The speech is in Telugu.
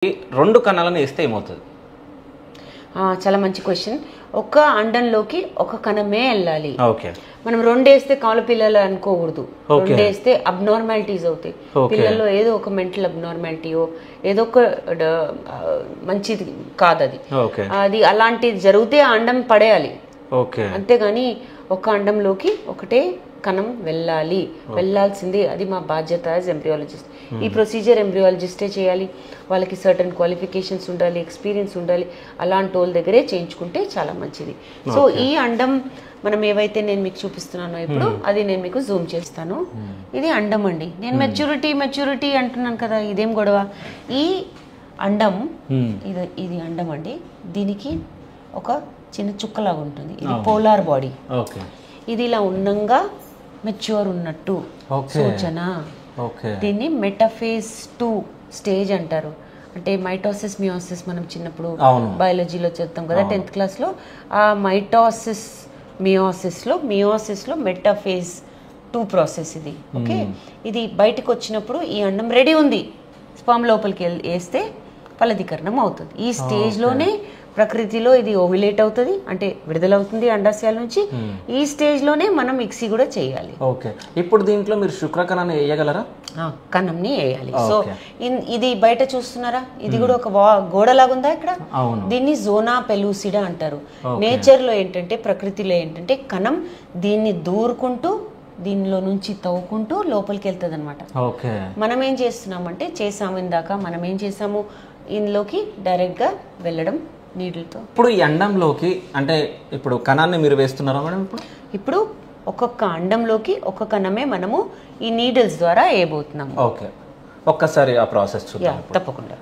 రెండు కణాలను వేస్తే ఏమవుతుంది? చాలా మంచి క్వశ్చన్. ఒక అండంలోకి ఒక కణమే వెళ్ళాలి. ఓకే, మనం రెండేస్తే కాలు పిల్లలు అనుకోకూడదు. రెండేస్తే అబ్నార్మాలిటీస్ అవుతాయి పిల్లల్లో. ఏదో ఒక మెంటల్ అబ్నార్మాలిటీయో ఏదో ఒక మంచిది కాదు అది. అది అలాంటిది జరిగితే ఆ అండం పడేయాలి. అంతేగాని ఒక అండంలోకి ఒకటే కణం వెళ్ళాలి, వెళ్ళాల్సిందే. అది మా బాధ్యత యాజ్ ఎంబ్రియాలజిస్ట్. ఈ ప్రొసీజర్ ఎంబ్రియాలజిస్టే చేయాలి. వాళ్ళకి సర్టన్ క్వాలిఫికేషన్స్ ఉండాలి, ఎక్స్పీరియన్స్ ఉండాలి. అలాంటి వాళ్ళ దగ్గరే చేయించుకుంటే చాలా మంచిది. సో ఈ అండం మనం ఏవైతే నేను మీకు చూపిస్తున్నానో ఇప్పుడు అది నేను మీకు జూమ్ చేస్తాను. ఇది అండం అండి. నేను మెచ్యూరిటీ అంటున్నాను కదా, ఇదేం గొడవ? ఈ అండం ఇది అండం అండి. దీనికి ఒక చిన్న చుక్కలాగా ఉంటుంది. ఇది పోలార్ బాడీ. ఇది ఇలా ఉన్నంగా మెచ్యూర్ ఉన్నట్టు సూచన. దీన్ని మెటాఫేజ్ 2 స్టేజ్ అంటారు. అంటే మైటోసిస్ మియోసిస్ మనం చిన్నప్పుడు బయాలజీలో చదువుతాం కదా 10th క్లాస్లో. ఆ మైటోసిస్ మియోసిస్లో మెటాఫేజ్ 2 ప్రాసెస్ ఇది. ఓకే, ఇది బయటకు వచ్చినప్పుడు ఈ అండం రెడీ ఉంది, స్పర్మ్ లోపలికి వేస్తే ఫలదీకరణం అవుతుంది. ఈ స్టేజ్లోనే ప్రకృతిలో ఇది ఓవ్యులేట్ అవుతుంది, అంటే విడుదలవుతుంది అండాశయాల నుంచి. ఈ స్టేజ్లోనే మనం మిక్సీ కూడా చేయాలి. ఓకే, ఇప్పుడు దీంట్లో మీరు శుక్రకణాన్ని వేయగలరా? కణంని వేయాలి. సో ఇది బయట చూస్తున్నారా, ఇది కూడా ఒక గోడలాగుందా ఇక్కడ. దీన్ని జోనా పెలూసిడా అంటారు. నేచర్ లో ఏంటంటే, ప్రకృతిలో ఏంటంటే కణం దీన్ని దూరుకుంటూ దీనిలో నుంచి తవ్వుకుంటూ లోపలికి వెళ్తుంది అనమాట. మనం ఏం చేస్తున్నామంటే చేసాము ఇందాక, మనం ఏం చేసాము, ఇందులోకి డైరెక్ట్ గా వెళ్ళడం నీడిల్తో. ఇప్పుడు ఈ అండంలోకి అంటే ఇప్పుడు కణాన్ని మీరు వేస్తున్నారా మేడం? ఇప్పుడు ఒక్కొక్క అండంలోకి ఒక్క కణమే మనము ఈ నీడిల్స్ ద్వారా వేయబోతున్నాము. ఓకే, ఒక్కసారి ఆ ప్రాసెస్ చూద్దాం. తప్పకుండా.